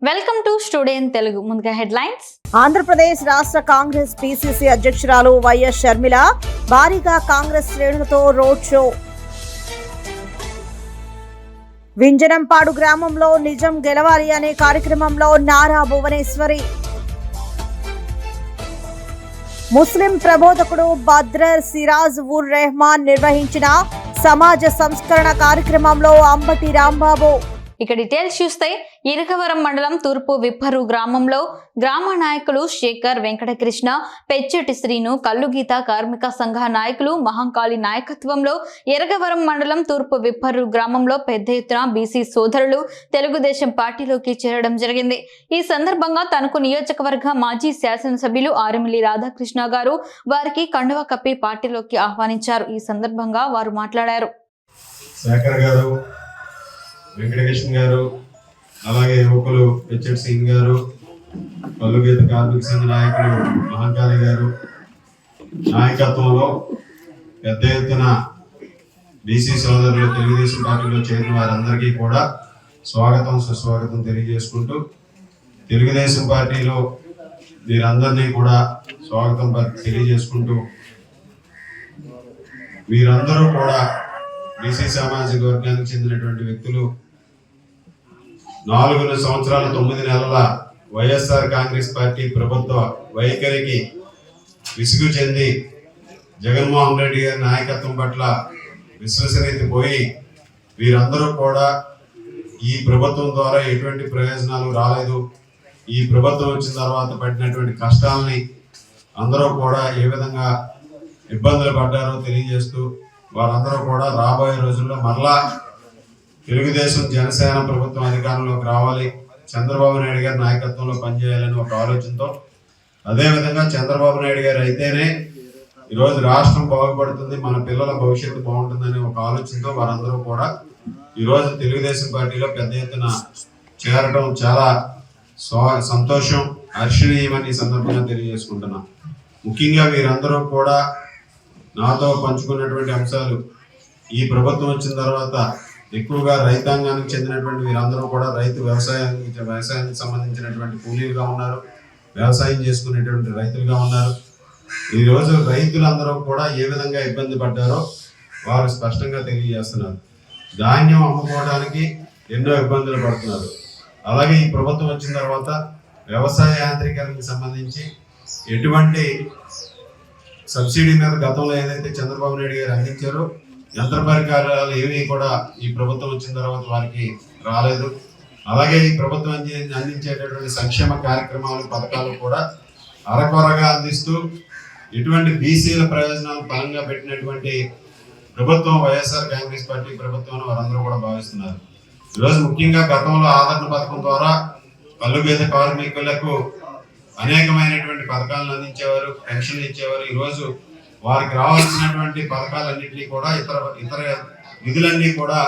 Welcome to studio Telugu. ముందుగా headlines. Andhra Pradesh రాష్ట్ర Congress PCC అధ్యక్షురాలు వైఎస్ షర్మిల భారీగా కాంగ్రెస్ శ్రేణులతో రోడ్ షో. వింజనంపాడు గ్రామంలో నిజం గెలవాలి అనే కార్యక్రమంలో నారా భువనేశ్వరి. ముస్లిం ప్రబోధకుడు బద్రర్ సిరాజ్ ఉర్ రెహమాన్ నిర్వహించిన సమాజ సంస్కరణ కార్యక్రమంలో అంబటి రాంబాబు. ఇక డీటెయిల్స్ చూస్తే ఇరగవరం మండలం తూర్పు విప్పరు గ్రామంలో గ్రామ నాయకులు శేఖర్, వెంకటకృష్ణ, పెచ్చెటి శ్రీను, కల్లుగీత కార్మిక సంఘ నాయకులు మహంకాళి నాయకత్వంలో ఇరగవరం మండలం తూర్పు విప్పరు గ్రామంలో పెద్ద ఎత్తున బీసీ సోదరులు తెలుగుదేశం పార్టీలోకి చేరడం జరిగింది. ఈ సందర్భంగా తనకు నియోజకవర్గ మాజీ శాసనసభ్యులు ఆరిమిల్లి రాధాకృష్ణ గారు వారికి కండువా కప్పి పార్టీలోకి ఆహ్వానించారు. ఈ సందర్భంగా వారు మాట్లాడారు. వెంకటకృష్ణ గారు, అలాగే యువకులు పెచ్చెటి సింగ్ గారు, కల్లుగీత కార్మిక సంఘ నాయకులు మహంకాళి గారు నాయకత్వంలో పెద్ద ఎత్తున బీసీ సోదరులు తెలుగుదేశం పార్టీలో చేరిన వారందరికీ కూడా స్వాగతం సుస్వాగతం తెలియజేసుకుంటూ, తెలుగుదేశం పార్టీలో వీరందరినీ కూడా స్వాగతం తెలియజేసుకుంటూ, వీరందరూ కూడా బీసీ సామాజిక వర్గానికి చెందినటువంటి వ్యక్తులు 4 సంవత్సరాల 9 నెలల వైఎస్ఆర్ కాంగ్రెస్ పార్టీ ప్రభుత్వ వైఖరికి విసుగు చెంది జగన్మోహన్ రెడ్డి గారి నాయకత్వం పట్ల విశ్వసనీయత పోయి వీరందరూ కూడా ఈ ప్రభుత్వం ద్వారా ఎటువంటి ప్రయోజనాలు రాలేదు, ఈ ప్రభుత్వం వచ్చిన తర్వాత పడినటువంటి కష్టాలని అందరూ కూడా ఏ విధంగా ఇబ్బందులు పడ్డారో తెలియజేస్తూ, వారందరూ కూడా రాబోయే రోజుల్లో మరలా తెలుగుదేశం జనసేన ప్రభుత్వం అధికారంలోకి రావాలి, చంద్రబాబు నాయుడు గారి నాయకత్వంలో పనిచేయాలని ఒక ఆలోచనతో, అదేవిధంగా చంద్రబాబు నాయుడు గారు అయితేనే ఈరోజు రాష్ట్రం బాగుపడుతుంది, మన పిల్లల భవిష్యత్తు బాగుంటుందనే ఒక ఆలోచనతో వారందరూ కూడా ఈరోజు తెలుగుదేశం పార్టీలో పెద్ద ఎత్తున చేరడం చాలా సంతోషం, హర్షణీయమని ఈ సందర్భంగా తెలియజేసుకుంటున్నాం. ముఖ్యంగా వీరందరూ కూడా నాతో పంచుకున్నటువంటి అంశాలు, ఈ ప్రభుత్వం వచ్చిన తర్వాత ఎక్కువగా రైతాంగానికి చెందినటువంటి వీరందరూ కూడా వ్యవసాయానికి సంబంధించినటువంటి కూలీలుగా ఉన్నారు, వ్యవసాయం చేసుకునేటువంటి రైతులుగా ఉన్నారు. ఈరోజు రైతులందరూ కూడా ఏ విధంగా ఇబ్బంది పడ్డారో వారు స్పష్టంగా తెలియజేస్తున్నారు. ధాన్యం అమ్ముకోవడానికి ఎన్నో ఇబ్బందులు పడుతున్నారు. అలాగే ఈ ప్రభుత్వం వచ్చిన తర్వాత వ్యవసాయ యాంత్రీకరణకు సంబంధించి ఎటువంటి సబ్సిడీ మీద గతంలో ఏదైతే చంద్రబాబు నాయుడు గారు అందించారో యంత్ర పరికరాలు ఏవి కూడా ఈ ప్రభుత్వం వచ్చిన తర్వాత వారికి రాలేదు. అలాగే ఈ ప్రభుత్వం అందించేటటువంటి సంక్షేమ కార్యక్రమాలు, పథకాలు కూడా అరకొరగా అందిస్తూ ఇటువంటి బీసీల ప్రయోజనాలు బలంగా పెట్టినటువంటి ప్రభుత్వం వైఎస్ఆర్ కాంగ్రెస్ పార్టీ ప్రభుత్వం వారందరూ కూడా భావిస్తున్నారు. ఈరోజు ముఖ్యంగా గతంలో ఆదరణ పథకం ద్వారా కల్లుగీత కార్మికులకు అనేకమైనటువంటి పథకాలను అందించేవారు, పెన్షన్లు ఇచ్చేవారు. ఈరోజు వారికి రావాల్సినటువంటి పథకాలన్నింటినీ కూడా ఇతర నిధులన్నీ కూడా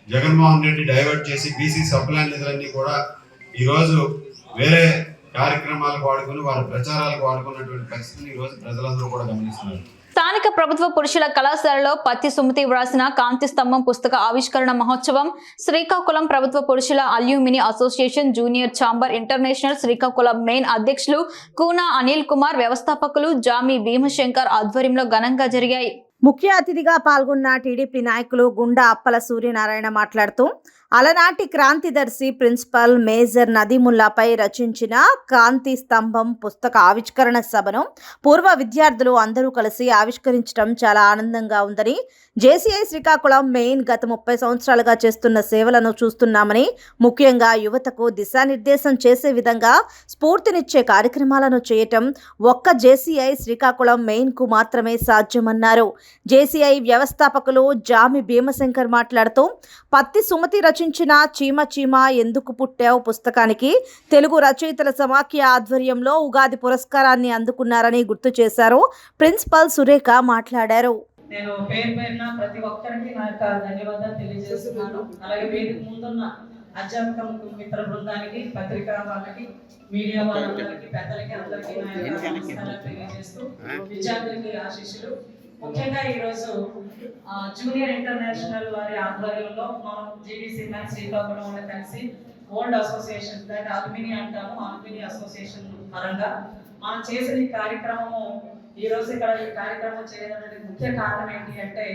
జగన్మోహన్ రెడ్డి డైవర్ట్ చేసి బీసీ సప్లాన్ నిధులన్నీ కూడా ఈరోజు వేరే కార్యక్రమాలకు వాడుకుని వారి ప్రచారాలకు వాడుకున్నటువంటి పరిస్థితిని ఈరోజు ప్రజలందరూ కూడా గమనిస్తున్నారు. స్థానిక ప్రభుత్వ పురుషుల కళాశాలలో పత్తి సుమతి వ్రాసిన కాంతి స్తంభం పుస్తక ఆవిష్కరణ మహోత్సవం. శ్రీకాకుళం ప్రభుత్వ పురుషుల alumni association junior chamber international Srikakulam main అధ్యక్షులు కూనా అనిల్ కుమార్, వ్యవస్థాపకులు జామి భీమశంకర్ ఆధ్వర్యంలో ఘనంగా జరిగాయి. ముఖ్య అతిథిగా పాల్గొన్న టీడీపీ నాయకులు గుండా అప్పల సూర్యనారాయణ మాట్లాడుతూ, అలనాటి క్రాంతిదర్శి ప్రిన్సిపల్ మేజర్ నదీముల్లాపై రచించిన కాంతి స్తంభం పుస్తక ఆవిష్కరణ సభను పూర్వ విద్యార్థులు అందరూ కలిసి ఆవిష్కరించడం చాలా ఆనందంగా ఉందని, జేసీఐ శ్రీకాకుళం మెయిన్ గత 30 సంవత్సరాలుగా చేస్తున్న సేవలను చూస్తున్నామని, ముఖ్యంగా యువతకు దిశానిర్దేశం చేసే విధంగా స్ఫూర్తినిచ్చే కార్యక్రమాలను చేయటం ఒక్క జేసీఐ శ్రీకాకుళం మెయిన్కు మాత్రమే సాధ్యమన్నారు. జేసీఐ వ్యవస్థాపకులు జామి భీమశంకర్ మాట్లాడుతూ, పత్తి సుమతి రచించిన చీమ చీమ ఎందుకు పుట్టావు పుస్తకానికి తెలుగు రచయితల సమాఖ్య ఆధ్వర్యంలో ఉగాది పురస్కారాన్ని అందుకున్నారని గుర్తు చేశారు. ప్రిన్సిపల్ సురేఖ మాట్లాడారు. నేను పేరున ప్రతి ఒక్కరికి నా యొక్క ధన్యవాదాలు తెలియజేస్తున్నాను. అలాగే వేదిక ముందున్న అధ్యాపక మిత్ర బృందానికి, పత్రికా వాళ్ళకి, మీడియా వాళ్ళందరికీ, పెద్దలకి అందరికీ నా యొక్క నమస్కారాలు తెలియజేస్తూ విద్యార్థులకి ఆశీస్సులు. ముఖ్యంగా ఈరోజు జూనియర్ ఇంటర్నేషనల్ వారి ఆధ్వర్యంలో మనం జీడీసీ శ్రీకాకుళంలో కలిసి ఓల్డ్ అసోసియేషన్, దాన్ని అల్యూమిని అంటాము, అల్యూమిని అసోసియేషన్ పరంగా మనం చేసిన ఈ కార్యక్రమము, ఈ రోజు ఇక్కడ ఈ కార్యక్రమం చేయడానికి ముఖ్య కారణం ఏంటి అంటే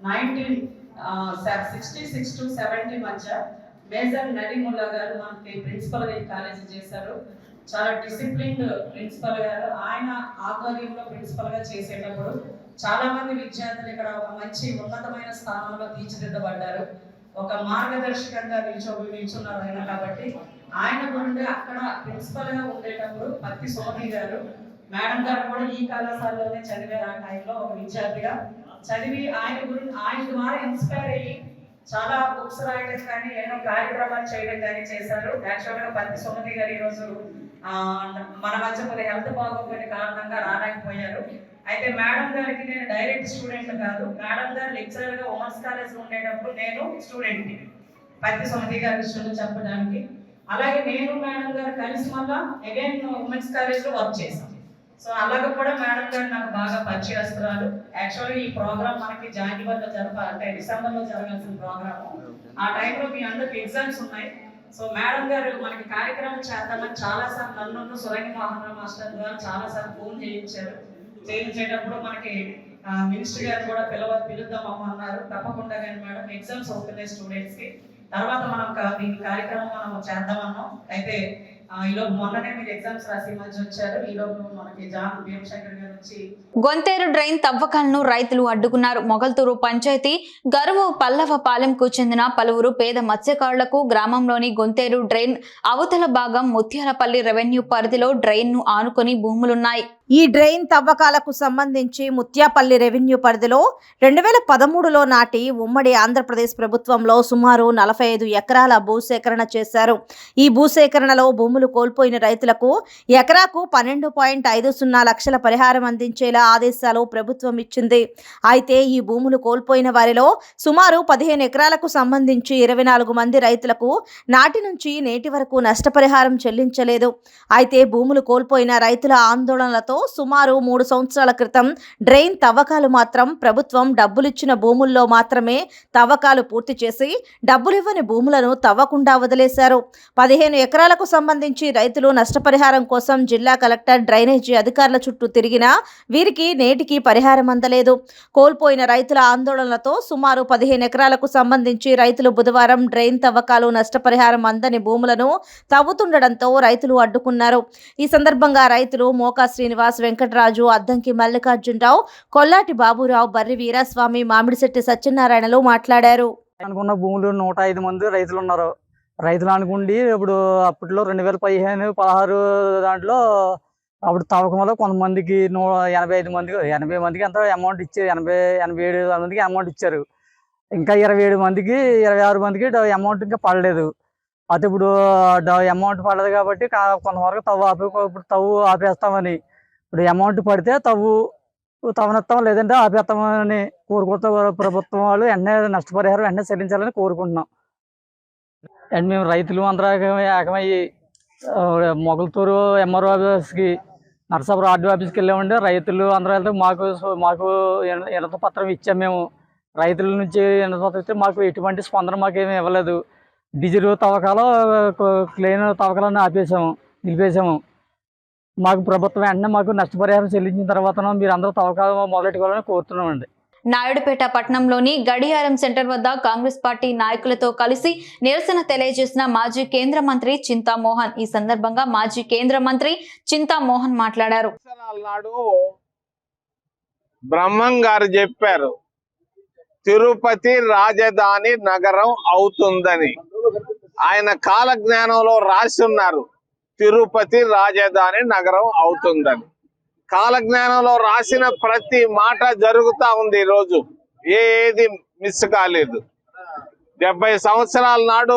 1966 to 70 మధ్య మేజర్ నదీముల్లా గారు మనకి ప్రిన్సిపల్గా ఈ కాలేజీ చేశారు. చాలా డిసిప్లిన్డ్ ప్రిన్సిపల్ గారు. ఆయన ఆధ్వర్యంలో ప్రిన్సిపల్గా చేసేటప్పుడు చాలా మంది విద్యార్థులు ఇక్కడ ఒక మంచి ఉన్నతమైన స్థానంలో తీర్చిదిద్దబడ్డారు. ఒక మార్గదర్శకంగా నిల్చున్నారు ఆయన. కాబట్టి ఆయన గురించి అక్కడ ప్రిన్సిపల్ గా ఉండేటప్పుడు పత్తి సోని గారు మేడం గారు కూడా ఈ కళాశాలలోనే చదివారు. ఆ టైంలో ఒక విద్యార్థిగా చదివి ఆయన ద్వారా ఇన్స్పైర్ అయ్యి చాలా బుక్స్ రాయడం కానీ ఎన్నో కార్యక్రమాలు చేయడం కానీ చేశారు. యాక్చువల్గా పత్తి సోని గారు ఈరోజు మన మధ్య కొన్ని హెల్త్ బాగోపోయిన కారణంగా రాలేకపోయారు. అయితే మేడం గారికి నేను డైరెక్ట్ స్టూడెంట్ కాదు, మేడం గారు లెక్చరర్ గా ఉమెన్స్ కాలేజ్ లో ఉండేటప్పుడు నేను స్టూడెంట్ పత్తి సమితి గారి విషయంలో చెప్పడానికి. అలాగే నేను మేడం గారు కలిసి మళ్ళా అగైన్ ఉమెన్స్ కాలేజ్ లో వర్క్ చేశాం. సో అలాగే కూడా మేడం గారు నాకు బాగా పరిచయస్తురాలు. యాక్చువల్గా ఈ ప్రోగ్రామ్ మనకి జనవరిలో అంటే డిసెంబర్లో జరగాల్సిన ప్రోగ్రాము. ఆ టైంలో మీ అందరికి ఎగ్జామ్స్ ఉన్నాయి. సో మేడం గారు మనకి కార్యక్రమం చేద్దామని చాలాసార్లు నన్ను సురంగి మోహన్ మాస్టర్ ద్వారా చాలాసార్లు ఫోన్ చేయించేటప్పుడు మనకి మినిస్టర్ గారు కూడా పిలుద్దాం అన్నారు. తప్పకుండా కానీ మేడం ఎగ్జామ్స్ అవుతున్నాయి స్టూడెంట్స్ కి, తర్వాత మనం దీని కార్యక్రమం మనం చేద్దామన్నాం. అయితే ఈలోపు మొన్ననే మీరు ఎగ్జామ్స్ రాసి మధ్య వచ్చారు. ఈలోపు మనకి జాన్ భీమశంకర్ గారు వచ్చి గొంతేరు డ్రైన్ తవ్వకాలను రైతులు అడ్డుకున్నారు. మొగల్తూరు పంచాయతీ గరువు పల్లవపాలెంకు చెందిన పలువురు పేద మత్స్యకారులకు గ్రామంలోని గొంతేరు డ్రైన్ అవతల భాగం ముత్యాలపల్లి రెవెన్యూ పరిధిలో డ్రైన్ ను ఆనుకొని భూములున్నాయి. ఈ డ్రైన్ తవ్వకాలకు సంబంధించి ముత్యాపల్లి రెవెన్యూ పరిధిలో 2013లో నాటి ఉమ్మడి ఆంధ్రప్రదేశ్ ప్రభుత్వంలో సుమారు 45 ఎకరాల భూసేకరణ చేశారు. ఈ భూసేకరణలో భూములు కోల్పోయిన రైతులకు ఎకరాకు 12.50 లక్షల పరిహారం అందించేలా ఆదేశాలు ప్రభుత్వం ఇచ్చింది. అయితే ఈ భూములు కోల్పోయిన వారిలో సుమారు 15 ఎకరాలకు సంబంధించి 24 మంది రైతులకు నాటి నుంచి నేటి వరకు నష్టపరిహారం చెల్లించలేదు. అయితే భూములు కోల్పోయిన రైతుల ఆందోళనలతో సుమారు 3 సంవత్సరాల క్రితం డ్రైన్ తవ్వకాలు మాత్రం ప్రభుత్వం డబ్బులిచ్చిన భూముల్లో మాత్రమే తవ్వకాలు పూర్తి చేసి డబ్బులివ్వని భూములను తవ్వకుండా వదిలేశారు. 15 ఎకరాలకు సంబంధించి రైతులు నష్టపరిహారం కోసం జిల్లా కలెక్టర్ డ్రైనేజీ అధికారుల చుట్టూ తిరిగినా వీరికి నేటికి పరిహారం అందలేదు. కోల్పోయిన రైతుల ఆందోళనలతో సుమారు 15 ఎకరాలకు సంబంధించి రైతులు బుధవారం డ్రైన్ తవ్వకాలు నష్టపరిహారం అందని భూములను తవ్వుతుండడంతో రైతులు అడ్డుకున్నారు. ఈ సందర్భంగా రైతులు మోకా శ్రీనివాస్, వెంకటరాజు, అద్దంకి మల్లికార్జునరావు, కొల్లాటి బాబురావు, బర్రి వీరస్వామి, మామిడిశెట్టి సత్యనారాయణలు మాట్లాడారు. అనుకున్న భూములు 105 మంది రైతులు ఉన్నారు. రైతులు అనుకుండి ఇప్పుడు అప్పట్లో 2015-16 దాంట్లో అప్పుడు తవ్వకంలో కొంతమందికి 80 మందికి అంత అమౌంట్ ఇచ్చారు. 87 మందికి అమౌంట్ ఇచ్చారు. ఇంకా 27 మందికి 26 మందికి అమౌంట్ ఇంకా పడలేదు. అయితే ఇప్పుడు అమౌంట్ పడలేదు కాబట్టి కొంతవరకు తవ్వు ఆపేస్తామని, ఇప్పుడు అమౌంట్ పడితే తవ్వనిస్తాం, లేదంటే ఆపేస్తామని కోరుకుంటూ ప్రభుత్వం వాళ్ళు వెంటనే నష్టపరిహారం వెంటనే చెల్లించాలని కోరుకుంటున్నాం. అండ్ మేము రైతులు అందరూ ఏకమయ్యి మొగల్తూరు ఎంఆర్ఓ ఆఫీస్కి, నరసాపురం ఆర్డీఓ ఆఫీస్కి వెళ్ళామంటే రైతులు అందరూ వెళ్తే మాకు వినతి పత్రం ఇచ్చాము. మేము రైతుల నుంచి వినతి పత్రం ఇస్తే మాకు ఎటువంటి స్పందన మాకేమీ ఇవ్వలేదు. డీజిల్ తవ్వకాలు, క్లీన్ తవ్వకాలను నిలిపేసాము. మాకు ప్రభుత్వం వెంటనే మాకు నష్టపరిహారం చెల్లించిన తర్వాత మీరు అందరూ తవ్వకాలు మొదలెట్టుకోవాలని కోరుతున్నామండి. నాయుడుపేట పట్టణంలోని గడియారం సెంటర్ వద్ద కాంగ్రెస్ పార్టీ నాయకులతో కలిసి నిరసన తెలియజేసిన మాజీ కేంద్ర మంత్రి చింతామోహన్. ఈ సందర్భంగా మాజీ కేంద్ర మంత్రి చింతామోహన్ మాట్లాడారు. బ్రహ్మం గారు చెప్పారు తిరుపతి రాజధాని నగరం అవుతుందని. ఆయన కాలజ్ఞానంలో రాసి ఉన్నారు తిరుపతి రాజధాని నగరం అవుతుందని. కాలజ్ఞానంలో రాసిన ప్రతి మాట జరుగుతా ఉంది. ఈరోజు ఏది మిస్ కాలేదు. 70 సంవత్సరాల నాడు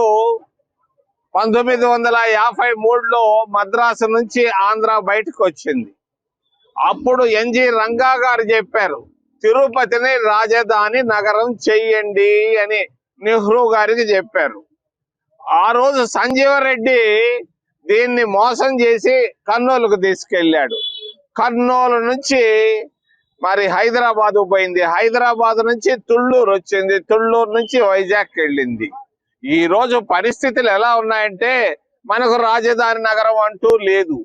1953లో మద్రాసు నుంచి ఆంధ్ర బయటకు వచ్చింది. అప్పుడు ఎన్జి రంగా గారు చెప్పారు తిరుపతిని రాజధాని నగరం చెయ్యండి అని నెహ్రూ గారికి చెప్పారు. ఆ రోజు సంజీవరెడ్డి దీన్ని మోసం చేసి కర్నూలుకు తీసుకెళ్ళాడు. కర్నూలు నుంచి మరి హైదరాబాద్ పోయింది. హైదరాబాద్ నుంచి తుళ్ళూరు వచ్చింది. తుళ్ళూరు నుంచి వైజాగ్ వెళ్ళింది. ఈ రోజు పరిస్థితులు ఎలా ఉన్నాయంటే మనకు రాజధాని నగరం అంటూ లేదు.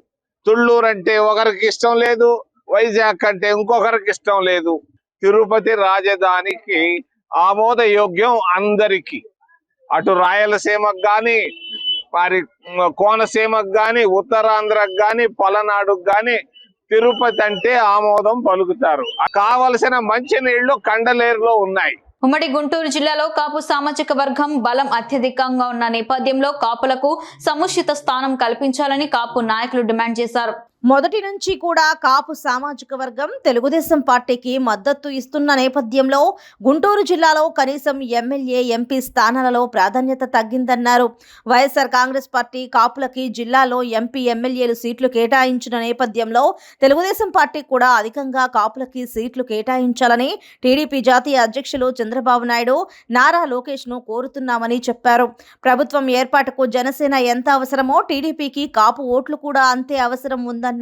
తుళ్ళూరు అంటే ఒకరికి ఇష్టం లేదు, వైజాగ్ అంటే ఇంకొకరికి ఇష్టం లేదు. తిరుపతి రాజధానికి ఆమోదయోగ్యం అందరికీ. అటు రాయలసీమకు గాని, మరి కోనసీమకు గాని, ఉత్తరాంధ్రకు గాని, పలనాడుకు గాని తిరుపతి అంటే ఆమోదం పలుకుతారు. కావలసిన మంచినీళ్లు కండలేరులో ఉన్నాయి. ఉమ్మడి గుంటూరు జిల్లాలో కాపు సామాజిక వర్గం బలం అత్యధికంగా ఉన్న నేపథ్యంలో కాపులకు సముచిత స్థానం కల్పించాలని కాపు నాయకులు డిమాండ్ చేశారు. మొదటి నుంచి కూడా కాపు సామాజిక వర్గం తెలుగుదేశం పార్టీకి మద్దతు ఇస్తున్న నేపథ్యంలో గుంటూరు జిల్లాలో కనీసం ఎమ్మెల్యే, ఎంపీ స్థానాలలో ప్రాధాన్యత తగ్గిందన్నారు. వైఎస్ఆర్ కాంగ్రెస్ పార్టీ కాపులకి జిల్లాలో ఎంపీ, ఎమ్మెల్యేలు సీట్లు కేటాయించిన నేపథ్యంలో తెలుగుదేశం పార్టీ కూడా అధికంగా కాపులకి సీట్లు కేటాయించాలని టీడీపీ జాతీయ అధ్యక్షులు చంద్రబాబు నాయుడు, నారా లోకేష్ను కోరుతున్నామని చెప్పారు. ప్రభుత్వం ఏర్పాటుకు జనసేన ఎంత అవసరమో టీడీపీకి కాపు ఓట్లు కూడా అంతే అవసరం ఉందన్నారు.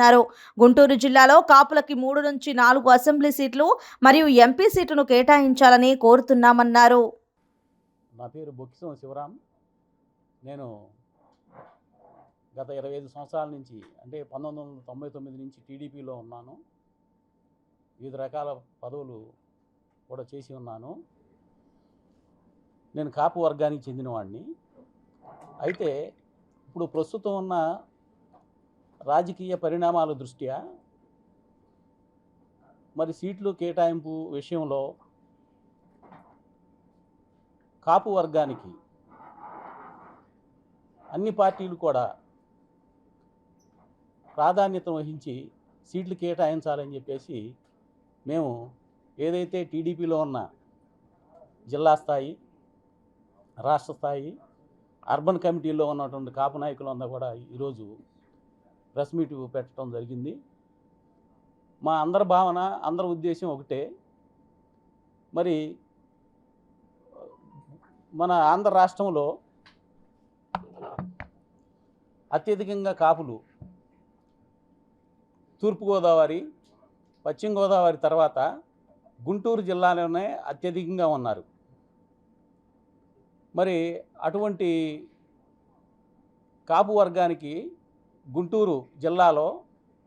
గుంటూరు జిల్లాలో కాపులకి 3 నుంచి 4 అసెంబ్లీ సీట్లు మరియు ఎంపీ సీటును కేటాయించాలని కోరుతున్నామన్నారు. నా పేరు బొక్కిసం శివరాం. నేను గత 25 సంవత్సరాల నుంచి, అంటే 1999 నుంచి టీడీపీలో ఉన్నాను. వివిధ రకాల పదవులు కూడా చేసి ఉన్నాను. నేను కాపు వర్గానికి చెందినవాడిని. అయితే ఇప్పుడు ప్రస్తుతం ఉన్న రాజకీయ పరిణామాల దృష్ట్యా మరి సీట్లు కేటాయింపు విషయంలో కాపు వర్గానికి అన్ని పార్టీలు కూడా ప్రాధాన్యత వహించి సీట్లు కేటాయించాలని చెప్పేసి మేము ఏదైతే టీడీపీలో ఉన్న జిల్లా స్థాయి, రాష్ట్ర స్థాయి, అర్బన్ కమిటీలో ఉన్నటువంటి కాపు నాయకులంతా కూడా ఈరోజు ప్రెస్ మీట్ పెట్టడం జరిగింది. మా అందరి భావన, అందరి ఉద్దేశం ఒకటే. మరి మన ఆంధ్ర రాష్ట్రంలో అత్యధికంగా కాపులు తూర్పుగోదావరి, పశ్చిమ గోదావరి తర్వాత గుంటూరు జిల్లాలోనే అత్యధికంగా ఉన్నారు. మరి అటువంటి కాపు వర్గానికి గుంటూరు జిల్లాలో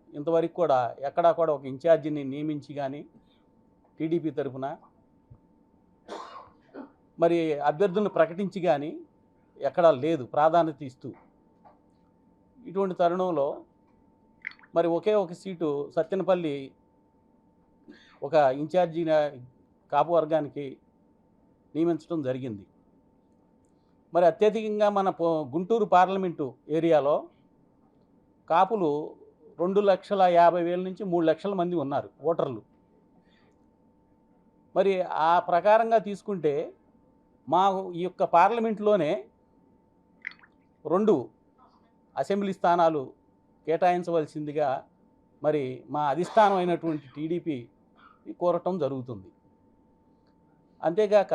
ఇంతవరకు కూడా ఎక్కడా కూడా ఒక ఇన్ఛార్జిని నియమించి కానీ టీడీపీ తరఫున మరి అభ్యర్థులను ప్రకటించి కానీ ఎక్కడా లేదు ప్రాధాన్యత ఇస్తూ. ఇటువంటి తరుణంలో మరి ఒకే ఒక సీటు సత్తెనపల్లి ఒక ఇన్ఛార్జి కాపు వర్గానికి నియమించడం జరిగింది. మరి అత్యధికంగా మన గుంటూరు పార్లమెంటు ఏరియాలో కాపులు 2,50,000 నుంచి 3 లక్షల మంది ఉన్నారు ఓటర్లు. మరి ఆ ప్రకారంగా తీసుకుంటే మా ఈ యొక్క పార్లమెంటులోనే 2 అసెంబ్లీ స్థానాలు కేటాయించవలసిందిగా మరి మా అధిష్టానం అయినటువంటి టీడీపీ కోరటం జరుగుతుంది. అంతేగాక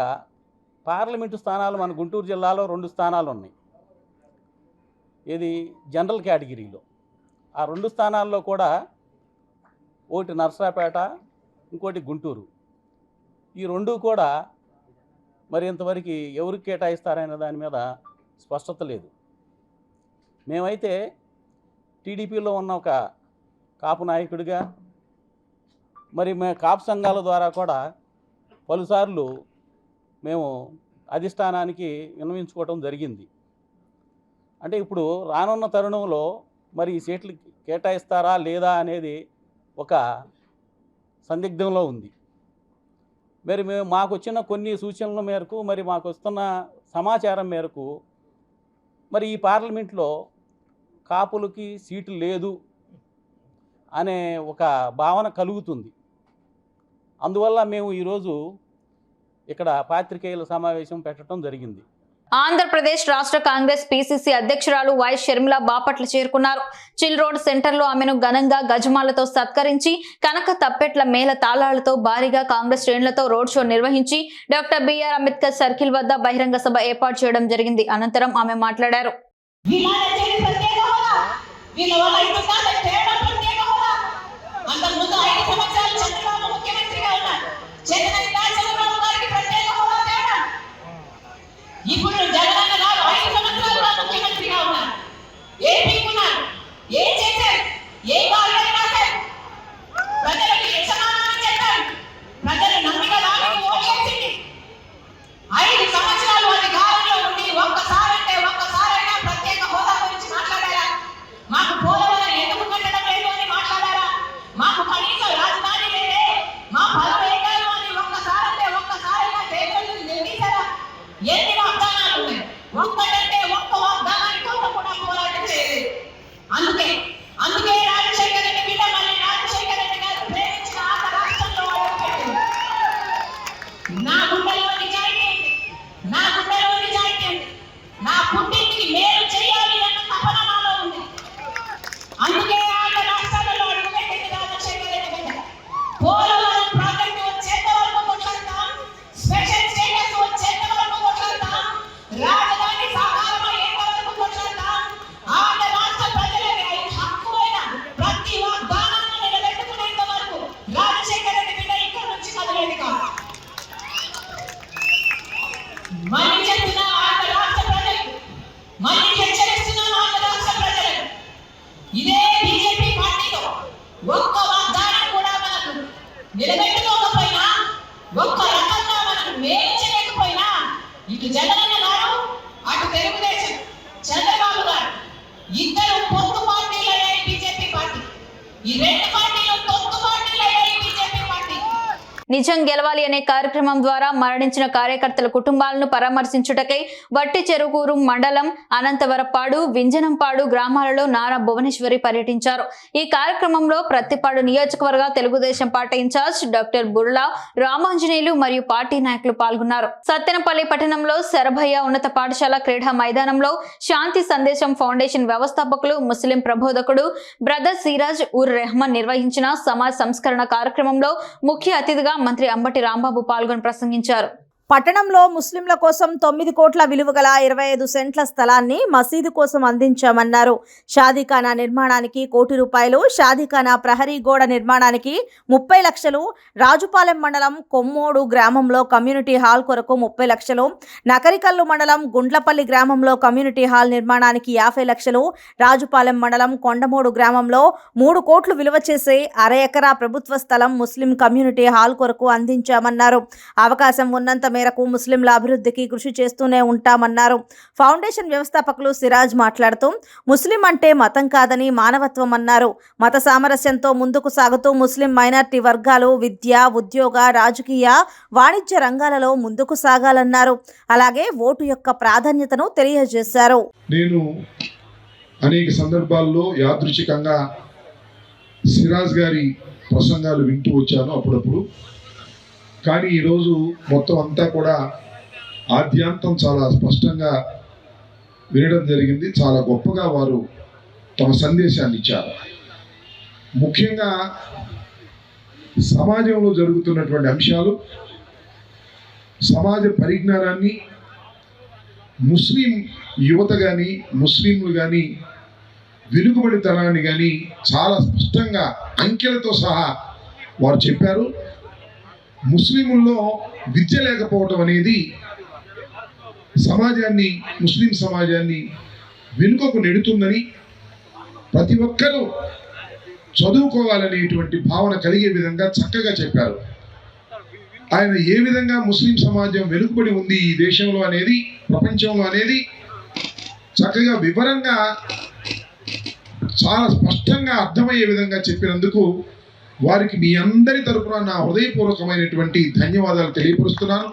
పార్లమెంటు స్థానాలు మన గుంటూరు జిల్లాలో 2 స్థానాలు ఉన్నాయి. ఇది జనరల్ కేటగిరీలో. ఆ 2 స్థానాల్లో కూడా ఒకటి నర్సరాపేట, ఇంకోటి గుంటూరు. ఈ 2 కూడా మరి ఇంతవరకు ఎవరికి కేటాయిస్తారనే దాని మీద స్పష్టత లేదు. మేమైతే టీడీపీలో ఉన్న ఒక కాపు నాయకుడిగా మరి కాపు సంఘాల ద్వారా కూడా పలుసార్లు మేము అధిష్టానానికి విన్నవించుకోవటం జరిగింది. అంటే ఇప్పుడు రానున్న తరుణంలో మరి ఈ సీట్లు కేటాయిస్తారా లేదా అనేది ఒక సందిగ్ధంలో ఉంది. మరి మాకు వచ్చిన కొన్ని సూచనల మేరకు, మరి మాకు వస్తున్న సమాచారం మేరకు మరి ఈ పార్లమెంట్లో కాపులకి సీటు లేదు అనే ఒక భావన కలుగుతుంది. అందువల్ల మేము ఈరోజు ఇక్కడ పాత్రికేయుల సమావేశం పెట్టడం జరిగింది. ఆంధ్రప్రదేశ్ రాష్ట్ర కాంగ్రెస్ పీసీసీ అధ్యక్షురాలు వై షర్మిల బాపట్ల చేరుకున్నారు. చిల్ రోడ్ సెంటర్లో ఆమెను ఘనంగా గజమాలతో సత్కరించి కనక తప్పెట్ల మేళ తాళాలతో భారీగా కాంగ్రెస్ శ్రేణులతో రోడ్ షో నిర్వహించి డాక్టర్ బిఆర్ అంబేద్కర్ సర్కిల్ వద్ద బహిరంగ సభ ఏర్పాటు చేయడం జరిగింది. అనంతరం ఆమె మాట్లాడారు. ఇప్పుడు జగనన్న అందుకే రాజశేఖర రెడ్డి బిడ్డ మళ్ళీ రాజశేఖర రెడ్డి గారు ప్రేమించిన ఆంధ్ర రాష్ట్రంలో అడుగుపెట్టింది. నా గుండెలో నిజాయితీ ఉంది, నా గుండెలో నిజాయితీ ఉంది, నా పుట్టింటికి మేలు చేయాలి అన్న తపన నాలో ఉంది. అందుకే ఆంధ్ర రాష్ట్రాలలో అడుగుపెట్టింది రాజశేఖర రెడ్డి బిడ్డ. పోలవరం ప్రాజెక్టు వచ్చేంత వరకు కొట్లాడతాం, స్పెషల్ స్టేటస్ వచ్చేంత వరకు కొట్లాడతాం, రాజధాని సాకారం అయ్యేంత వరకు కొట్లాడతాం. ఆంధ్ర రాష్ట్ర ప్రజలకి హక్కువైన ప్రతి వాగ్దానాన్ని నిలబెట్టుకునేంత వరకు రాజశేఖర రెడ్డి బిడ్డ ఇక్కడ నుంచి కదలేదు కాదు. మళ్ళీ చెప్తున్నా ఆంధ్ర రాష్ట్ర ప్రజలకు, మళ్ళీ హెచ్చరిస్తున్నాను ఆంధ్ర రాష్ట్ర ప్రజలకు, ఇదే బీజేపీ పార్టీలో ఒక్క వాగ్దానం కూడా మనకు నిలబెట్టుకోకపోయినా, ఒక్క రకంగా మనకు మేలు చేయకపోయినా, ఇటు జగనన్న గారు అటు తెలుగుదేశం చంద్రబాబు గారు ఇద్దరు పొత్తు పార్టీలు అయ్యాయి బీజేపీ పార్టీ. ఈ రెండు పార్టీలు పొత్తు పార్టీలు అయ్యాయి బీజేపీ పార్టీ. నిజం గెలవాలి అనే కార్యక్రమం ద్వారా మరణించిన కార్యకర్తల కుటుంబాలను పరామర్శించుటకై వట్టి చెరుకూరు మండలం అనంతవరపాడు, వింజనంపాడు గ్రామాలలో నారా భువనేశ్వరి పర్యటించారు. ఈ కార్యక్రమంలో ప్రత్తిపాడు నియోజకవర్గ Telugu Desam party incharge doctor Burla Ramanjaneyulu మరియు పార్టీ నాయకులు పాల్గొన్నారు. సత్తెనపల్లి పట్టణంలో శరభయ్య ఉన్నత పాఠశాల క్రీడా మైదానంలో శాంతి సందేశం ఫౌండేషన్ వ్యవస్థాపకులు ముస్లిం ప్రబోధకుడు బ్రదర్ సిరాజ్ ఉర్ రెహమాన్ నిర్వహించిన సమాజ సంస్కరణ కార్యక్రమంలో ముఖ్య అతిథిగా మంత్రి అంబటి రాంబాబు పాల్గొని ప్రసంగించారు. పట్టణంలో ముస్లింల కోసం 9 కోట్ల విలువ గల 25 సెంట్ల స్థలాన్ని మసీదు కోసం అందించామన్నారు. షాదీఖానా నిర్మాణానికి ₹1 కోటి, షాదీఖానా ప్రహరీ గోడ నిర్మాణానికి 30 లక్షలు, రాజుపాలెం మండలం కొమ్మోడు గ్రామంలో కమ్యూనిటీ హాల్ కొరకు 30 లక్షలు, నకరికల్లు మండలం గుండ్లపల్లి గ్రామంలో కమ్యూనిటీ హాల్ నిర్మాణానికి 50 లక్షలు, రాజుపాలెం మండలం కొండమూడు గ్రామంలో 3 కోట్లు విలువ చేసే 1/2 ఎకరా ప్రభుత్వ స్థలం ముస్లిం కమ్యూనిటీ హాల్ కొరకు అందించామన్నారు. అవకాశం ఉన్నంత మేరకు ముస్లింల అభివృద్ధికి కృషి చేస్తూనే ఉంటామన్నారు. ఫౌండేషన్ వ్యవస్థాపకులు సిరాజ్ మాట్లాడుతూ ముస్లిం అంటే మతం కాదని మానవత్వం అన్నారు. మత సామరస్యంతో ముందుకు సాగుతూ ముస్లిం మైనారిటీ వర్గాలు విద్య, ఉద్యోగ, రాజకీయ, వాణిజ్య రంగాలలో ముందుకు సాగాలన్నారు. అలాగే ఓటు యొక్క ప్రాధాన్యతను తెలియజేశారు. నేను అనేక సందర్భాల్లో యాదృచ్ఛికంగా సిరాజ్ గారి ప్రసంగాలు వింటూ వచ్చాను అప్పుడప్పుడు. కానీ ఈరోజు మొత్తం అంతా కూడా ఆద్యాంతం చాలా స్పష్టంగా వినడం జరిగింది. చాలా గొప్పగా వారు తమ సందేశాన్ని ఇచ్చారు. ముఖ్యంగా సమాజంలో జరుగుతున్నటువంటి అంశాలు, సమాజ పరిజ్ఞానాన్ని ముస్లిం యువత కానీ ముస్లింలు కానీ వెలుగుబడితనాన్ని కానీ చాలా స్పష్టంగా అంకెలతో సహా వారు చెప్పారు. ముస్లింల్లో విద్య లేకపోవటం అనేది సమాజాన్ని, ముస్లిం సమాజాన్ని వెనుకకు నెడుతుందని, ప్రతి ఒక్కరూ చదువుకోవాలనేటువంటి భావన కలిగే విధంగా చక్కగా చెప్పారు. ఆయన ఏ విధంగా ముస్లిం సమాజం వెనుకబడి ఉంది ఈ దేశంలో అనేది, ప్రపంచంలో అనేది చక్కగా వివరంగా చాలా స్పష్టంగా అర్థమయ్యే విధంగా చెప్పినందుకు వారికి మీ అందరి తరపున నా హృదయపూర్వకమైనటువంటి ధన్యవాదాలు తెలియపరుస్తున్నాను.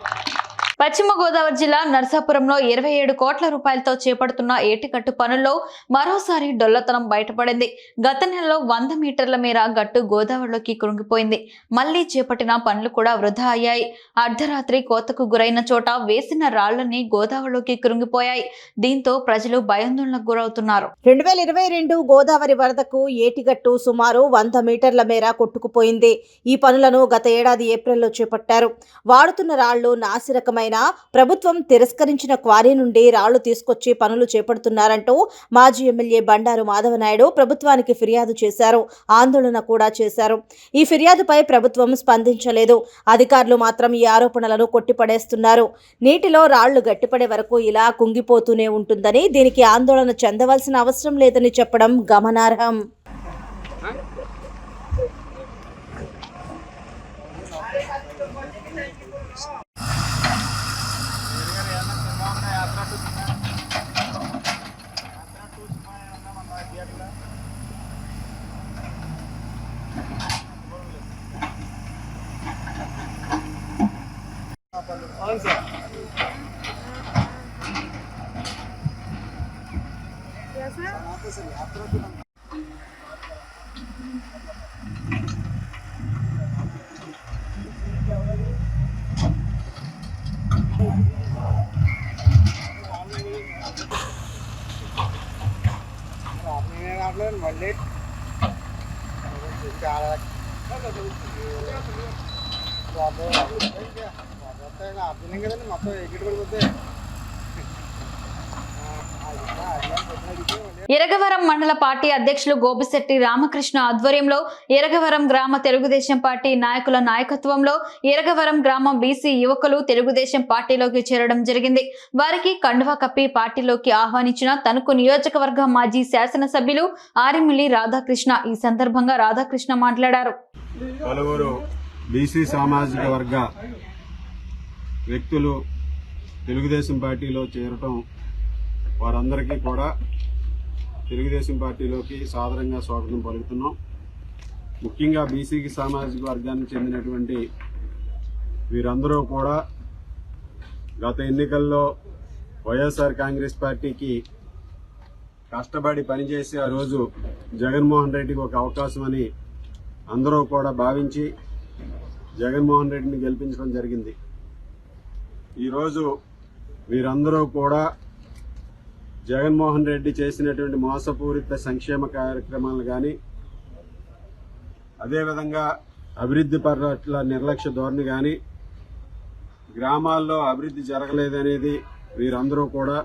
పశ్చిమ గోదావరి జిల్లా నర్సాపురంలో 27 కోట్ల రూపాయలతో చేపడుతున్న ఏటిగట్టు పనుల్లో మరోసారి డొల్లతనం బయటపడింది. గత నెలలో 100 మీటర్ల మేర గట్టు గోదావరిలోకి కృంగిపోయింది. మళ్లీ చేపట్టిన పనులు కూడా వృధా అయ్యాయి. అర్ధరాత్రి కోతకు గురైన చోట వేసిన రాళ్లన్నీ గోదావరిలోకి కృంగిపోయాయి. దీంతో ప్రజలు భయాందోళనకు గురవుతున్నారు. 2022 గోదావరి వరదకు ఏటిగట్టు సుమారు 100 మీటర్ల మేర కొట్టుకుపోయింది. ఈ పనులను గత ఏడాది ఏప్రిల్లో చేపట్టారు. వాడుతున్న రాళ్లు నాసిరకమైన ప్రభుత్వం తిరస్కరించిన క్వారీ నుండి రాళ్లు తీసుకొచ్చి పనులు చేపడుతున్నారంటూ మాజీ ఎమ్మెల్యే బండారు మాధవనాయుడు ప్రభుత్వానికి ఫిర్యాదు చేశారు. ఆందోళన కూడా చేశారు. ఈ ఫిర్యాదుపై ప్రభుత్వం స్పందించలేదు. అధికారులు మాత్రం ఈ ఆరోపణలను కొట్టిపడేస్తున్నారు. నీటిలో రాళ్లు గట్టిపడే వరకు ఇలా కుంగిపోతూనే ఉంటుందని, దీనికి ఆందోళన చెందవలసిన అవసరం లేదని చెప్పడం గమనార్హం. ఇరగవరం మండల పార్టీ అధ్యక్షులు గోపిశెట్టి రామకృష్ణ ఆధ్వర్యంలో ఇరగవరం గ్రామ తెలుగుదేశం పార్టీ నాయకుల నాయకత్వంలో ఇరగవరం గ్రామం బీసీ యువకులు తెలుగుదేశం పార్టీలోకి చేరడం జరిగింది. వారికి కండువా కప్పి పార్టీలోకి ఆహ్వానించిన తణుకు నియోజకవర్గ మాజీ శాసనసభ్యులు ఆరిమిల్లి రాధాకృష్ణ. ఈ సందర్భంగా రాధాకృష్ణ మాట్లాడారు. పలువురు బీసీ సామాజిక వర్గ వ్యక్తులు తెలుగుదేశం పార్టీలో చేరటం వారందరికీ కూడా తెలుగుదేశం పార్టీలోకి సాదరంగా స్వాగతం పలుకుతున్నాం. ముఖ్యంగా బీసీకి సామాజిక వర్గానికి చెందినటువంటి వీరందరూ కూడా గత ఎన్నికల్లో వైఎస్ఆర్ కాంగ్రెస్ పార్టీకి కష్టపడి పనిచేసి ఆ రోజు జగన్మోహన్ రెడ్డికి ఒక అవకాశం అని అందరూ కూడా భావించి జగన్మోహన్ రెడ్డిని గెలిపించడం జరిగింది. ఈరోజు వీరందరూ కూడా జగన్మోహన్ రెడ్డి చేసినటువంటి మోసపూరిత సంక్షేమ కార్యక్రమాలు కానీ, అదేవిధంగా అభివృద్ధి పట్ల నిర్లక్ష్య ధోరణి కానీ, గ్రామాల్లో అభివృద్ధి జరగలేదనేది వీరందరూ కూడా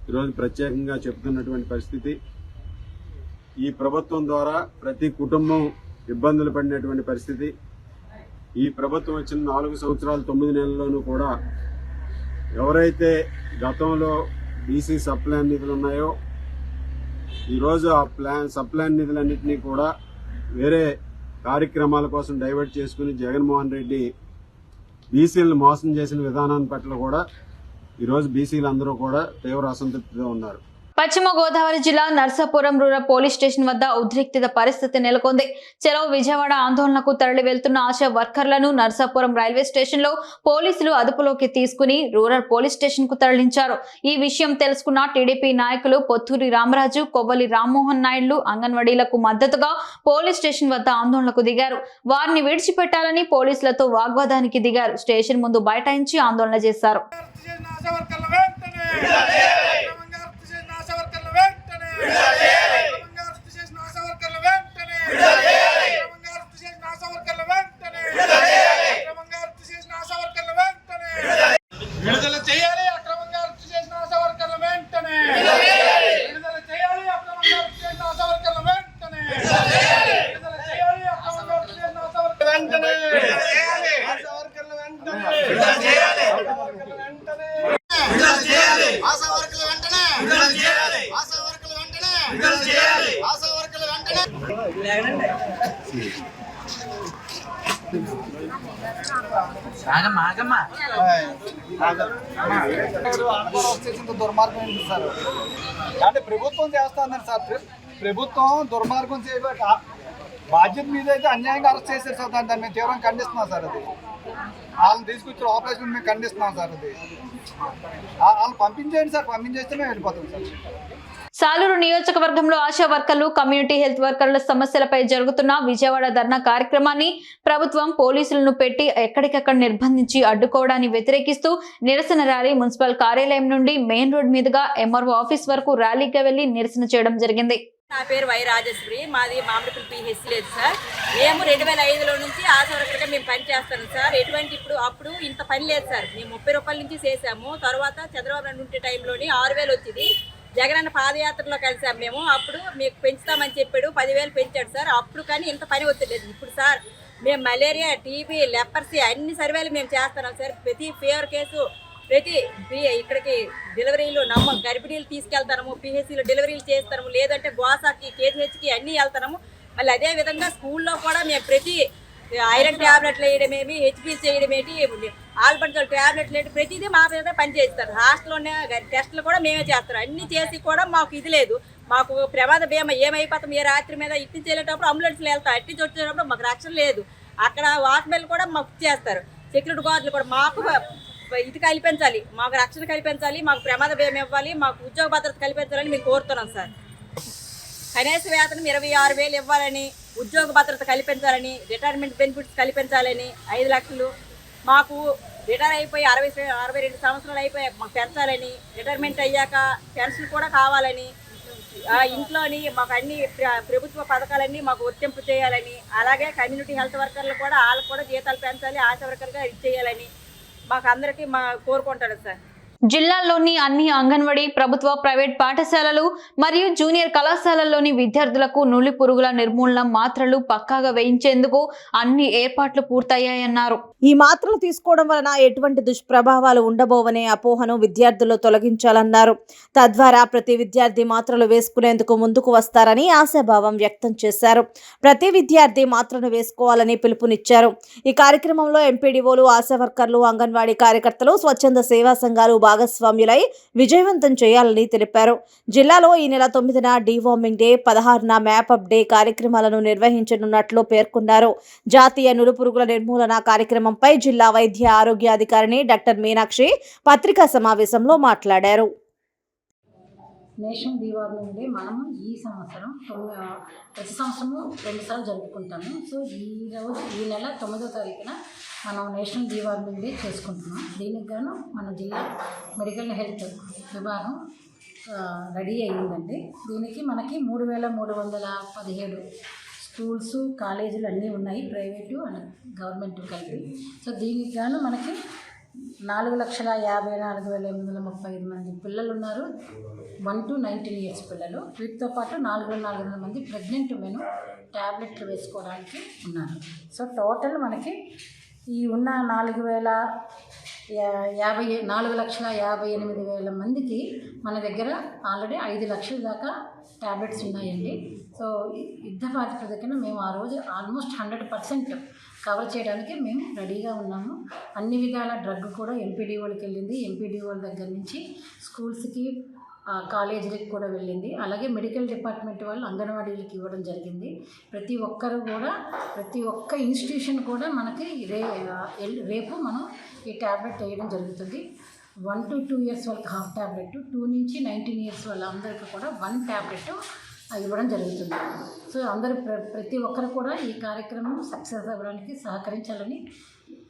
ఈరోజు ప్రత్యేకంగా చెబుతున్నటువంటి పరిస్థితి. ఈ ప్రభుత్వం ద్వారా ప్రతి కుటుంబం ఇబ్బందులు పడినటువంటి పరిస్థితి. ఈ ప్రభుత్వం వచ్చిన 4 సంవత్సరాలు 9 నెలల్లోనూ కూడా ఎవరైతే గతంలో బీసీ సప్లాన్ నిధులు ఉన్నాయో ఈరోజు ఆ సప్లాన్ నిధులన్నింటినీ కూడా వేరే కార్యక్రమాల కోసం డైవర్ట్ చేసుకుని జగన్మోహన్ రెడ్డి బీసీలను మోసం చేసిన విధానాన్ని పట్ల కూడా ఈరోజు బీసీలందరూ కూడా తీవ్ర అసంతృప్తితో ఉన్నారు. పశ్చిమ గోదావరి జిల్లా నర్సాపురం రూరల్ పోలీస్ స్టేషన్ వద్ద ఉద్రిక్తత పరిస్థితి నెలకొంది. చలో విజయవాడ ఆందోళనకు తరలి వెళ్తున్న ఆశా వర్కర్లను నర్సాపురం రైల్వే స్టేషన్ లో పోలీసులు అదుపులోకి తీసుకుని రూరల్ పోలీస్ స్టేషన్ కు తరలించారు. ఈ విషయం తెలుసుకున్న టీడీపీ నాయకులు పొత్తూరి రామరాజు, కొవ్వలి రామ్మోహన్ నాయుడు అంగన్వాడీలకు మద్దతుగా పోలీస్ స్టేషన్ వద్ద ఆందోళనకు దిగారు. వారిని విడిచిపెట్టాలని పోలీసులతో వాగ్వాదానికి దిగారు. స్టేషన్ ముందు బైఠాయించి ఆందోళన చేశారు. విడుదల చేయాలి అక్రమంగా అరెస్టు చేసిన ఆశా వర్కర్ల వెంటనే. విడుదల చేయాలి అక్రమంగా అరెస్టు చేసిన ఆశా వర్కర్ల వెంటనే. విడుదల చేయాలి అక్రమంగా అరెస్టు చేసిన ఆశా వర్కర్ల వెంటనే. ఆశా వర్కర్ల వెంటనే. విడుదల చేయాలి ఆశా వర్కర్ల వెంటనే. విడుదల చేయాలి ఆశా వర్కర్ల వెంటనే. విడుదల చేయాలి ఆశా వర్కర్ల వెంటనే. విడుదల చేయాలి ఆశా వర్కర్ల వెంటనే. దుర్మార్గం ఏంటి సార్? అంటే ప్రభుత్వం చేస్తున్నారు సార్. ప్రభుత్వం దుర్మార్గం చేయబట్టి బాధ్యత మీద అయితే అన్యాయంగా అరెస్ట్ చేశారు సార్. దాన్ని మేము తీవ్రంగా ఖండిస్తున్నాం సార్. అది వాళ్ళని తీసుకొచ్చిన ఆపరేషన్ మేము ఖండిస్తున్నాం సార్. అది వాళ్ళు పంపించేయండి సార్. పంపించేస్తే మేము వెళ్ళిపోతాం సార్. సాలూరు నియోజకవర్గంలో ఆశా వర్కర్లు, కమ్యూనిటీ హెల్త్ వర్కర్ల సమస్యలపై జరుగుతున్న విజయవాడ ధర్నా కార్యక్రమాన్ని ప్రభుత్వం పోలీసులను పెట్టి ఎక్కడికక్కడ నిర్బంధించి అడ్డుకోవడాన్ని వ్యతిరేకిస్తూ నిరసన ర్యాలీ మున్సిపల్ కార్యాలయం నుండి మెయిన్ రోడ్ మీదుగా ఎంఆర్ఓ ఆఫీస్ వరకు ర్యాలీగా వెళ్లి నిరసన చేయడం జరిగింది. నా పేరు వై రాజేశ్వరి. మాది మామిడిపల్లి పిహెచ్ లేదు సార్. మేము 2005లో నుంచి ఆశా వర్కర్గా మేము పని చేస్తాం సార్. ఎటువంటి అప్పుడు ఇంత పని లేదు సార్. మేము 30 రూపాయల నుంచి చేసాము. తర్వాత చంద్రబాబు నాయుడు ఉంటే టైంలోని 6000 వచ్చింది. జగనన్న పాదయాత్రలో కలిసాం మేము. అప్పుడు మీకు పెంచుతామని చెప్పాడు, 10,000 పెంచాడు సార్. అప్పుడు కానీ ఇంత పని ఒత్తిలేదు. ఇప్పుడు సార్ మేము మలేరియా, టీబీ, లెపర్సీ అన్ని సర్వేలు మేము చేస్తున్నాం సార్. ప్రతి ఫీవర్ కేసు, ప్రతి ఇక్కడికి డెలివరీలు గర్భిణీలు తీసుకెళ్తాము, పిహెచ్సిలో డెలివరీలు చేస్తాము, లేదంటే గోసాకి, కేజీహెచ్కి అన్నీ వెళ్తాము. మళ్ళీ అదేవిధంగా స్కూల్లో కూడా మేము ప్రతి ఐరన్ ట్యాబ్లెట్లు వేయడమేమి, హెచ్పీ చేయడమేటి, ఆల్బర్టల్ ట్యాబ్లెట్లు ఏంటి, ప్రతిదీ మా మీద పనిచేస్తారు. హాస్టల్లోనే టెస్టులు కూడా మేమే చేస్తాం. అన్నీ చేసి కూడా మాకు ఇది లేదు. మాకు ప్రమాద బీమా ఏమైపోతాం, ఏ రాత్రి మీద ఇట్టి చేయలేటప్పుడు అంబులెన్స్లో వెళ్తాం, అట్టి వచ్చేటప్పుడు మాకు రక్షణ లేదు. అక్కడ వాచ్మెన్ కూడా మాకు ఇచ్చేస్తారు. సెక్యూరిటీ గార్డులు కూడా మాకు ఇది కల్పించాలి, మాకు రక్షణ కల్పించాలి, మాకు ప్రమాద బీమా ఇవ్వాలి, మాకు ఉద్యోగ భద్రత కల్పించాలని మేము కోరుతున్నాం సార్. కనీస వేతనం 26,000 ఇవ్వాలని, ఉద్యోగ భద్రత కల్పించాలని, రిటైర్మెంట్ బెనిఫిట్స్ కల్పించాలని, 5 లక్షలు మాకు రిటైర్ అయిపోయి 62 సంవత్సరాలు అయిపోయి మాకు పెంచాలని, రిటైర్మెంట్ అయ్యాక పెన్షన్ కూడా కావాలని, ఇంట్లోని మాకు అన్ని ప్రభుత్వ పథకాలన్నీ మాకు వర్తింపు చేయాలని, అలాగే కమ్యూనిటీ హెల్త్ వర్కర్లు కూడా వాళ్ళకు కూడా జీతాలు పెంచాలి, ఆశా వర్కర్గా ఇచ్చేయాలని మాకు అందరికీ కోరుకుంటాడు సార్. జిల్లాలోని అన్ని అంగన్వాడీ, ప్రభుత్వ, ప్రైవేట్ పాఠశాలలు మరియు జూనియర్ కళాశాలల్లోని విద్యార్థులకు నులి పురుగుల నిర్మూలన మాత్రలు పక్కాగా వేయించేందుకు అన్ని ఏర్పాట్లు పూర్తయ్యాయన్నారు. ఈ మాత్రలు తీసుకోవడం వలన ఎటువంటి దుష్ప్రభావాలు ఉండబోవనే అపోహను విద్యార్థుల్లో తొలగించాలన్నారు. తద్వారా ప్రతి విద్యార్థి మాత్రలు వేసుకునేందుకు ముందుకు వస్తారని ఆశాభావం వ్యక్తం చేశారు. ప్రతి విద్యార్థి మాత్రను వేసుకోవాలని పిలుపునిచ్చారు. ఈ కార్యక్రమంలో ఎంపీడీఓలు, ఆశా వర్కర్లు, అంగన్వాడీ కార్యకర్తలు, స్వచ్ఛంద సేవా సంఘాలు భాగస్వామ్యులై విజయవంతం చేయాలని తెలిపారు. జిల్లాలో ఈ నెల 9న డీవార్మింగ్ డే, 16న మ్యాప్అప్ డే కార్యక్రమాలను నిర్వహించనున్నట్లు పేర్కొన్నారు. జాతీయ నులుపురుగుల నిర్మూలన కార్యక్రమంపై జిల్లా వైద్య ఆరోగ్య అధికారిని డాక్టర్ మీనాక్షి పత్రికా సమావేశంలో మాట్లాడారు. నేషనల్ డీవార్మింగ్ డే మనము ఈ సంవత్సరం ప్రతి సంవత్సరము 2 సార్లు జరుపుకుంటాము. సో ఈ నెల 9వ తారీఖున మనం నేషనల్ డీవార్మింగ్ డే చేసుకుంటున్నాం. దీనికి గాను మన జిల్లా మెడికల్ హెల్త్ విభాగం రెడీ అయ్యిందండి. దీనికి మనకి 3,317 స్కూల్స్, కాలేజీలు అన్నీ ఉన్నాయి, ప్రైవేటు అండ్ గవర్నమెంట్ కలిపి. సో దీనికి గాను మనకి 4,54,835 మంది పిల్లలు ఉన్నారు, 1 to 19 years పిల్లలు. వీటితో పాటు 4,400 మంది ప్రెగ్నెంట్ ఉమెన్ ట్యాబ్లెట్లు వేసుకోవడానికి ఉన్నారు. సో టోటల్ మనకి ఈ ఉన్న 4,58,000 మందికి మన దగ్గర ఆల్రెడీ 5 లక్షల దాకా ట్యాబ్లెట్స్ ఉన్నాయండి. సో యుద్ధ ప్రాతిపదికన మేము ఆ రోజు ఆల్మోస్ట్ 100% కవర్ చేయడానికి మేము రెడీగా ఉన్నాము. అన్ని విధాల డ్రగ్ కూడా ఎంపీడీఓలకి వెళ్ళింది. ఎంపీడీఓల దగ్గర నుంచి స్కూల్స్కి, కాలేజీలకు కూడా వెళ్ళింది. అలాగే మెడికల్ డిపార్ట్మెంట్ వాళ్ళు అంగన్వాడీలకు ఇవ్వడం జరిగింది. ప్రతి ఒక్కరు కూడా, ప్రతి ఒక్క ఇన్స్టిట్యూషన్ కూడా మనకి రేపు మనం ఈ ట్యాబ్లెట్ వేయడం జరుగుతుంది. 1 to 2 years వాళ్ళకి హాఫ్ ట్యాబ్లెట్, 2 నుంచి 19 years వాళ్ళందరికీ కూడా 1 ట్యాబ్లెట్ ఇవ్వడం జరుగుతుంది. సో అందరూ ప్రతి ఒక్కరు కూడా ఈ కార్యక్రమం సక్సెస్ అవ్వడానికి సహకరించాలని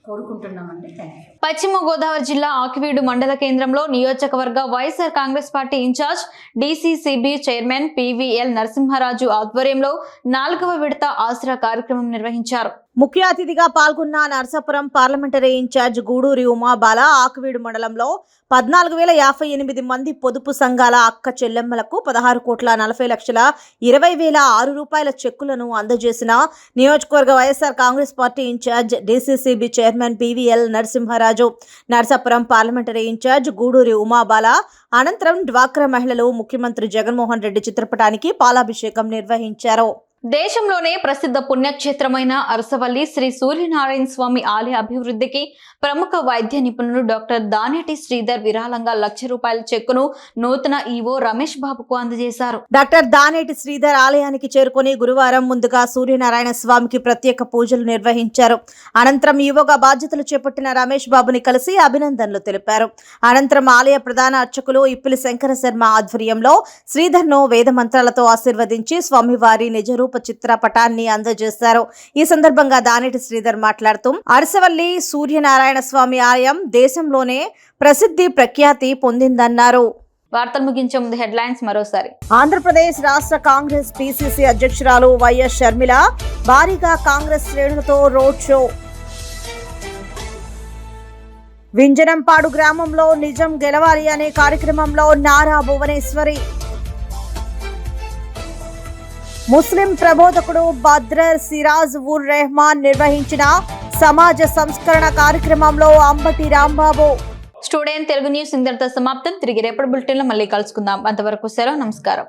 కోరుకుంటున్నామండి. Thank you. పశ్చిమ గోదావరి జిల్లా ఆకివీడు మండల కేంద్రంలో నియోజకవర్గ YSR Congress party incharge DCCB chairman PVL Narasimharaju ఆధ్వర్యంలో 4వ విడత ఆసరా కార్యక్రమం నిర్వహించారు. ముఖ్య అతిథిగా పాల్గొన్న నర్సాపురం పార్లమెంటరీ ఇన్ఛార్జ్ గూడూరి ఉమాబాల ఆకివీడు మండలంలో 14,058 మంది పొదుపు సంఘాల అక్క చెల్లెమ్మలకు 16,40,20,006 రూపాయల చెక్కులను అందజేసిన నియోజకవర్గ YSR Congress party incharge DCCB chairman PVL Narasimharaju. Narsapuram parliamentary incharge Guduri Umabala అనంతరం డ్వాక్రా మహిళలు ముఖ్యమంత్రి జగన్మోహన్ రెడ్డి చిత్రపటానికి పాలాభిషేకం నిర్వహించారు. దేశంలోనే ప్రసిద్ధ పుణ్యక్షేత్రమైన అరసవల్లి శ్రీ సూర్యనారాయణ స్వామి ఆలయ అభివృద్ధికి ప్రముఖ వైద్య నిపుణులు డాక్టర్ దానేటి శ్రీధర్ విరాళంగా ₹1,00,000 చెక్కును నూతన ఈవో రమేష్ బాబుకు అందజేశారు. డాక్టర్ దానేటి శ్రీధర్ ఆలయానికి చేరుకుని గురువారం ముందుగా సూర్యనారాయణ స్వామికి ప్రత్యేక పూజలు నిర్వహించారు. అనంతరం ఈవోగా బాధ్యతలు చేపట్టిన రమేష్ బాబుని కలిసి అభినందనలు తెలిపారు. అనంతరం ఆలయ ప్రధాన అర్చకులు ఇప్పిలి శంకర శర్మ ఆధ్వర్యంలో శ్రీధర్ను వేద మంత్రాలతో ఆశీర్వదించి స్వామివారి నిజరూప చిత్రపటాన్ని అందజేశారు. ఈ సందర్భంగా దానేటి శ్రీధర్ మాట్లాడుతూ అరసవల్లి సూర్యనారాయణ స్వామి ఆలయం దేశంలోనే ప్రసిద్ధి ప్రఖ్యాతి పొందిందన్నారు. వార్తలు ముగించే ముందు హెడ్లైన్స్ మరోసారి. ఆంధ్రప్రదేశ్ రాష్ట్ర కాంగ్రెస్ పిసిసి అధ్యక్షురాలు వైఎస్ షర్మిల భారీగా కాంగ్రెస్ శ్రేణులతో రోడ్ షో. వింజనంపాడు గ్రామంలో నిజం గెలవాలి అనే కార్యక్రమంలో నారా భువనేశ్వరి. ముస్లిం ప్రబోధకుడు బద్రర్ సిరాజ్ ఉర్ రెహమాన్ నిర్వహించిన సమాజ సంస్కరణ కార్యక్రమంలో అంబటి రాంబాబు. స్టూడియో తెలుగు న్యూస్ ఇంతటితో సమాప్తం. తిరిగి రేపటి బులెటిన్లో మళ్ళీ కలుసుకుందాం. అంతవరకు సెలవు. నమస్కారం.